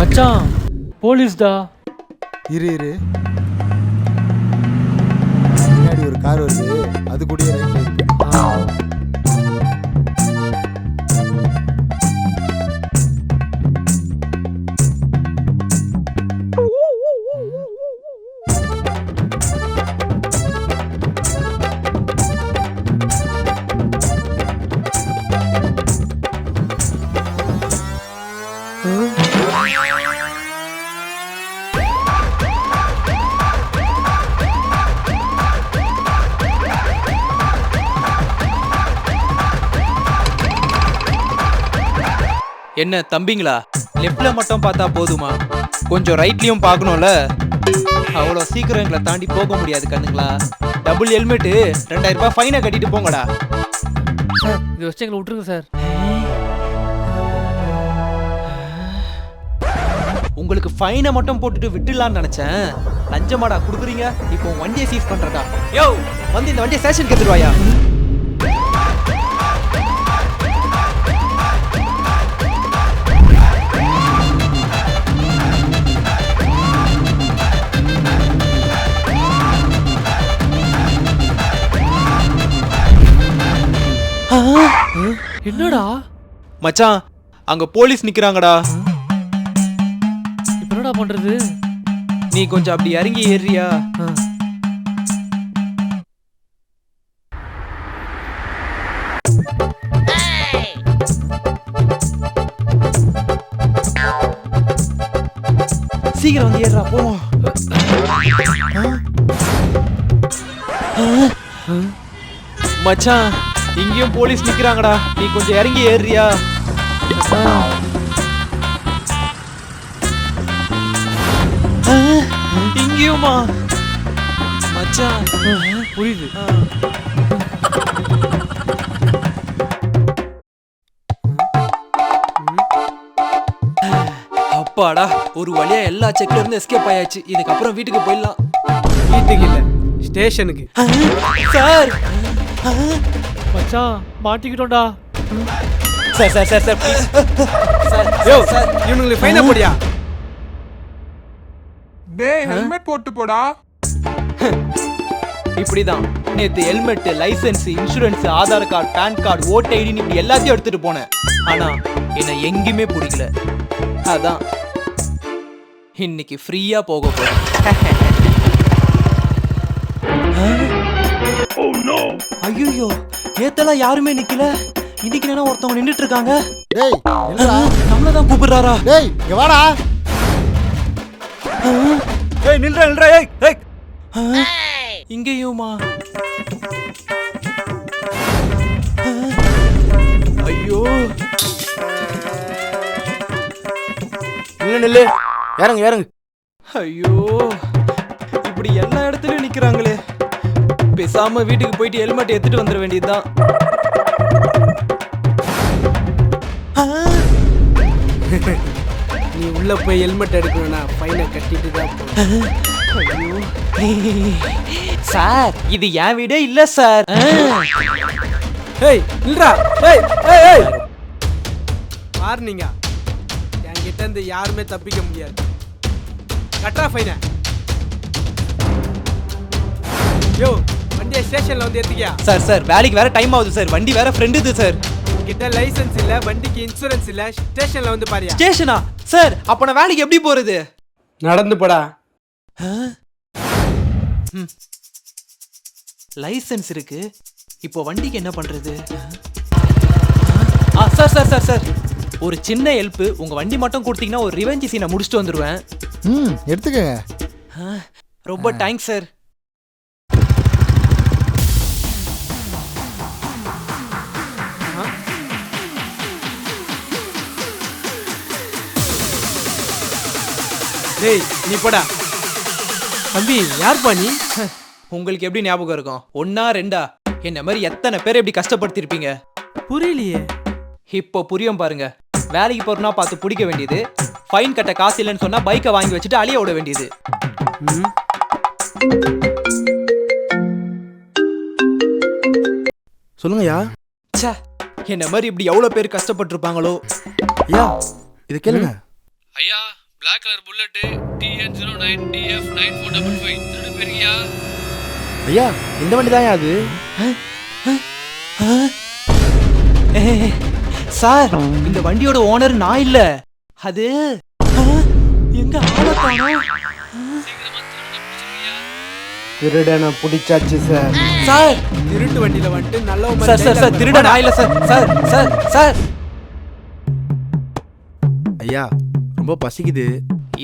மச்சான் போலீஸ்டா. இரு இரு, முன்னாடி ஒரு கார் வருது, அது கூட ரைட்ல இருக்கு. என்ன தம்பிங்களா, லெஃப்ட்ல மட்டும் பார்த்தா போதுமா? கொஞ்சம் ரைட்லயும் பார்க்கணும்ல. அவ்வளோ சீக்கிரம் எங்களை தாண்டி போக முடியாது கண்ணுங்களா. டபுள் ஹெல்மெட்டு 2000 ரூபாய் ஃபைனை கட்டிட்டு போங்கடா. சார் இது வச்சு எங்களை விட்டுருங்க சார். உங்களுக்கு ஃபைனை மட்டும் போட்டுட்டு விட்டுலான்னு நினைச்சேன். லஞ்சமாடா கொடுக்குறீங்க. இப்போ வண்டியை சீஸ் பண்றடா. யோ வந்து இந்த வண்டியை ஸ்டேஷனுக்கு எடுத்துருவாயா? என்னடா மச்சான் அங்க போலீஸ் நிக்கிறாங்கடா. இப்ப என்னடா பண்றது? நீ கொஞ்சம் அப்படி இறங்கி ஏறியா? சீக்கிரம் வந்து ஏறா போவோம். மச்சான் இங்கேயும் போலீஸ் நிக்கிறாங்கடா. நீ கொஞ்சம் இறங்கி ஏறியா? இங்கேயுமா? மச்சான் புரியுது. அப்பாடா ஒரு வழியா எல்லா செக்ல இருந்து எஸ்கேப் ஆயாச்சு. இதுக்கப்புறம் வீட்டுக்கு போயிடலாம். வீட்டுக்கு இல்ல, ஸ்டேஷனுக்கு. சார் மச்சான் மாட்டிக்கிட்டோம்டா. Sir sir sir sir please sir. யோ சார் இவனுங்களுக்கு ஃபைனா போடியா? டேய் ஹெல்மெட் போட்டு போடா. இப்படிதான் நேத்து helmet, licence, insurance, Aadhaar card, PAN card, ஓட்டு ஐடின்னு இப்படி எல்லாத்தையும் எடுத்துட்டு போனேன். ஆனா என்னை எங்கேயுமே பிடிக்கல. அதான் இன்னைக்கு ஃப்ரீயா போக போறேன். ஐயோ நேத்தெல்லாம் யாருமே நிக்கல. இன்னைக்கு என்ன ஒருத்தவங்க நின்றுட்டு இருக்காங்க. டேய் என்னடா, நம்மளதான் கூப்பிடுறாரா? டேய் இங்க வாடா. ஏய் நில்றா நில்றா. ஏய் ஏய் இங்கேயுமா? ஐயோ நில்லு நில்லு, இறங்கு இறங்கு. ஐயோ இப்படி எல்லா இடத்துலயும் நிக்கிறாங்களே. பேசாம வீட்டுக்கு போயிட்டு ஹெல்மெட் எடுத்துட்டு வந்துட வேண்டியதுதான். நீ உள்ள போய் ஹெல்மெட் எடுக்கணும்னா ஃபைனை கட்டிட்டு தான் போகணும். ஐயோ சார் இது என் வீடே இல்ல சார். ஏய் நில்றா. ஏய் ஏய் ஏய் வார்னிங்க, என்கிட்ட இருந்து யாருமே தப்பிக்க முடியாது. கட்டா ஃபைனை. யோ வண்டியை ஸ்டேஷன்ல வந்து ஏத்திக்கியா? சார் சார் வேலைக்கு வேற டைம் ஆகுது சார். வண்டி வேற ஃப்ரெண்டு இது சார். கிட்ட லைசென்ஸ் இல்ல, வண்டிக்கு இன்சூரன்ஸ் இல்ல, ஸ்டேஷன்ல வந்து பாரியா? ஸ்டேஷனா சார்? அப்ப நான் வேலைக்கு எப்படி போறது? நடந்து போடா. லைசென்ஸ் இருக்கு, இப்போ வண்டிக்கு என்ன பண்றது? சார் சார் சார் சார் ஒரு சின்ன ஹெல்ப். உங்க வண்டி மட்டும் கொடுத்தீங்கன்னா ஒரு ரிவெஞ்ச் சீனை முடிச்சுட்டு வந்துருவேன். எடுத்துக்கங்க. ரொம்ப தேங்க்ஸ் சார். டேய் நீ போடா. தம்பி யார்ப்பா நீ? உங்களுக்கு எப்படி ஞாபகம் இருக்கும்? ஒன்னா ரெண்டா? என்ன மாதிரி எத்தனை பேர் எப்படி கஷ்டப்படுத்திருப்பீங்க? புரியலையே. இப்போ புரியும் பாருங்க. வேலைக்கு போறனா பார்த்து பிடிக்க வேண்டியது, ஃபைன் கட்ட காசு இல்லைன்னு சொன்னா பைக்கை வாங்கி வச்சுட்டு அழிய விட வேண்டியது. சொல்லுங்கய்யா. ச்சே, என்ன மாதிரி இப்படி எவ்வளவு பேர் கஷ்டப்பட்டிருப்பாங்களோ. ஐயா இது கேளுங்க. ஐயா Black color bullet TN09DF9455 திருடு பெரியா. ஐயா இந்த வண்டி தான் அது. சார் இந்த வண்டியோட ஓனர் நான் இல்ல. அது எங்க ஆளத்தானோ. திருடனை பிடிச்சாச்சு சார். சார் திருட்டு வண்டியில வந்துட்டு நல்ல சார் சார் சார் திருட நான் இல்ல சார். சார் சார் சார் ஐயா ரொம்ப பசிக்குது.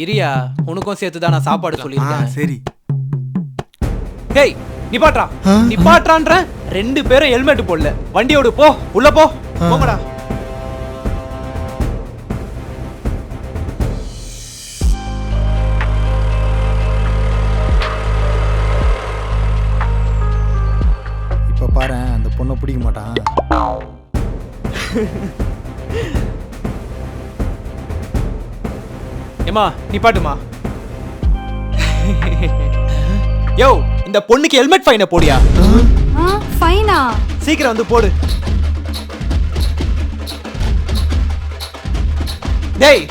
இரியா உனக்கும் சேர்த்து தான் நான் சாப்பாடு சொல்லியிருக்கேன். சரி. ஹேய் நிப்பாட்றா நிப்பாட்றான்ற 2 பேரும் ஹெல்மெட் போடல. வண்டியோடு போ உள்ள போ போங்கடா. இப்ப பாரு அந்த பொண்ணை பிடிக்க மாட்டான். ஏமா நிப்பாட்டுமா. யோ இந்த பொண்ணுக்கு ஹெல்மெட் ஃபைனை போடியா. ஃபைனா? சீக்கிரம் வந்து போடு. டேய்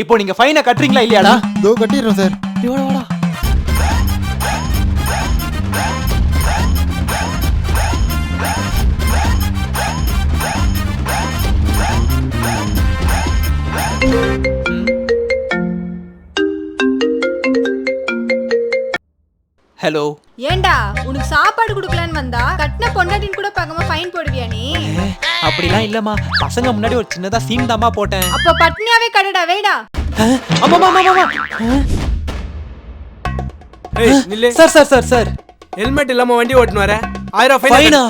இப்போ நீங்க ஃபைனை கட்டுறீங்களா இல்லையாடா? இதோ கட்டிடுறோம் சார். வாடா வாடா. ஹலோ. ஏண்டா உனக்கு சாப்பாடு குடுக்கலான்னு வந்தா கட்டின பொண்டாட்டின்னு கூட பார்க்காம ஃபைன் போடுவியா நீ? அப்படிலாம் இல்லம்மா, பசங்க முன்னாடி ஒரு சின்னதா சீன் தாமா போட்டேன். அப்ப பட்னியாவே கடடா வேடா. ஏய் நில்லு. Sir sir sir sir helmet இல்லாம வண்டி ஓட்டுன வர 1000 ஃபைனா?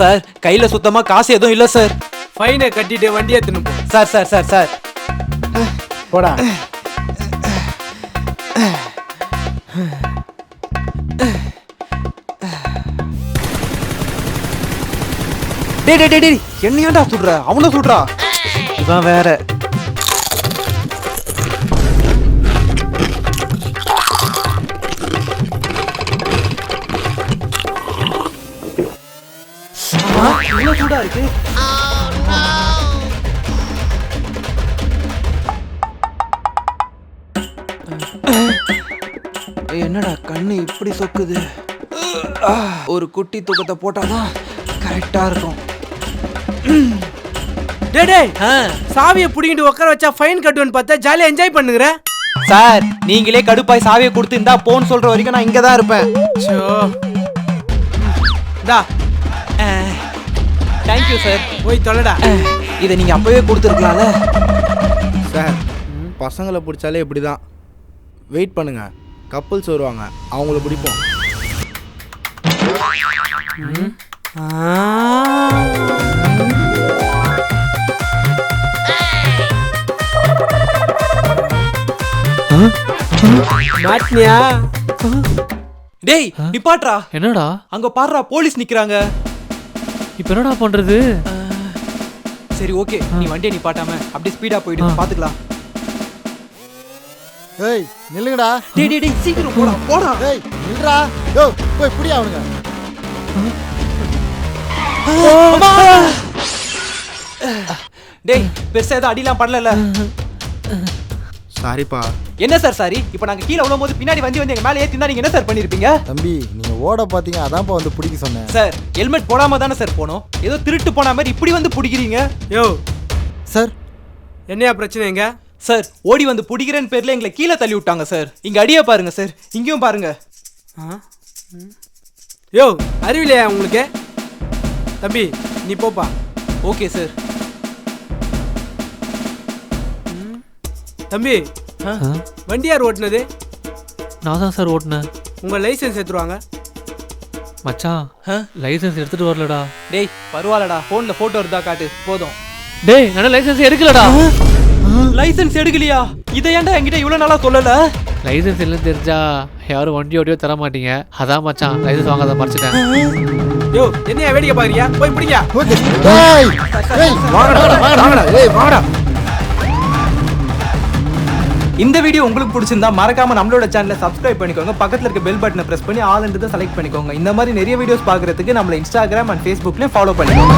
சார் கையில சுத்தமா காசு எதுவும் இல்ல சார். ஃபைனை கட்டிட்டு வண்டி ஏத்துணும் போ. சார் சார் சார் சார் போடா. டேய் டேய் டேய் என்னையாடா சுடுற? அவன சுடுறா. இவன் வேற. இவ்வளவு சூடா இருக்கு. என்னடா கண்ணு இப்படி சொக்குது? ஒரு குட்டி தூக்கத்தை போட்டாதான் கரெக்டா இருக்கும். டேய் டேய் சாவியை புடிங்கிட்டு உட்கார வச்சா ஃபைன் கட்டுவேன்னு பார்த்தா ஜாலியா என்ஜாய் பண்ணுங்கற. சார் நீங்களே கடுப்பாய் சாவியை கொடுத்து இந்தா போன்னு சொல்ற வரைக்கும் நான் இங்க தான் இருப்பேன். சோ டா தேங்க் யூ சார். போய் தொலைடா. இதை நீங்க அப்பவே கொடுத்துருக்கலாம்ல. சார் பசங்களை பிடிச்சாலே இப்படிதான். வெயிட் பண்ணுங்க, கப்புள்ஸ் வருவாங்க, அவங்கள பிடிப்போம். மாட்னியா? டேய் நிப்பாட்றா. என்னடா அங்க பாருடா போலீஸ் நிக்கறாங்க. இப்போ என்னடா பண்றது? சரி ஓகே நீ வண்டியை நிப்பாட்டாம அப்படியே ஸ்பீடா போயிடு, பாத்துக்கலாம். ஏய் நில்லுங்கடா. டேய் டேய் டேய் சீக்கிரம் போடா போடா. ஏய் நில்றா. யோ போய் புடி அவனுங்க. டேய் பெருசா ஏதோ அடிலாம் படல. சாரிப்பா. என்ன சார் சாரி? இப்போ நாங்க கீழ விழும்போது பின்னாடி வந்து எங்க மேல ஏத்தினா நீங்க என்ன சார் பண்ணிருப்பீங்க? தம்பி நீங்க ஓட பாத்தீங்க, அதான்ப்பா வந்து பிடிக்க சொன்னேன். சார் ஹெல்மெட் போடாம தானே சார் போனோம். ஏதோ திருட்டு போன மாதிரி இப்படி வந்து பிடிக்கிறீங்க. யோ சார் என்னையா பிரச்சனை எங்க? சார் ஓடி வந்து பிடிக்கிறேன்னு பேர்ல எங்களை கீழே தள்ளி விட்டாங்க சார். இங்க அடியே பாருங்க சார், இங்கேயும் பாருங்க. யோ அறிவில்லையா உங்களுக்கு? தம்பி நீ போப்பா. Okay sir. தம்பி வண்டி யார் ஓட்டுனது? நான் தான் சார் ஓட்டுனேன். உங்க லைசென்ஸ் எடுத்துருவாங்க. மச்சான் லைசென்ஸ் எடுத்துட்டு வரலடா. டேய் பரவாயில்லடா, போன்ல போட்டோ இருந்தா காட்டு போதும். டேய் நான் லைசென்ஸ் எடுக்கலடா. லைசென்ஸ் எடுக்கலையா? இதை ஏன்டா என்கிட்ட இவ்வளவு நாளா சொல்லல? லைசென்ஸ் இல்லைன்னு தெரிஞ்சா யாரும் வண்டி ஓட்டியோ தர மாட்டீங்க. அதான் மச்சான் லைசென்ஸ் வாங்காத மறைச்சிட்டேன். யோ என்னையா வேடிக்கை பாக்குறியா? போய் பிடிங்க. ஓகே. ஏய் ஏய் வாங்கடா வாங்கடா. ஏய் வாங்கடா. இந்த வீடியோ உங்களுக்கு பிடிச்சிருந்தா மறக்காம நம்மளோட சேனலை சப்ஸ்கிரைப் பண்ணிக்கோங்க. பக்கத்துல இருக்க பெல் பட்டனை பிரஸ் பண்ணி ஆல்ன்றதை செலக்ட் பண்ணிக்கோங்க. இந்த மாதிரி நிறைய வீடியோஸ் பார்க்கறதுக்கு நம்மள இன்ஸ்டாகிராம் அண்ட் ஃபேஸ்புக்லயும் ஃபாலோ பண்ணிக்கோங்க.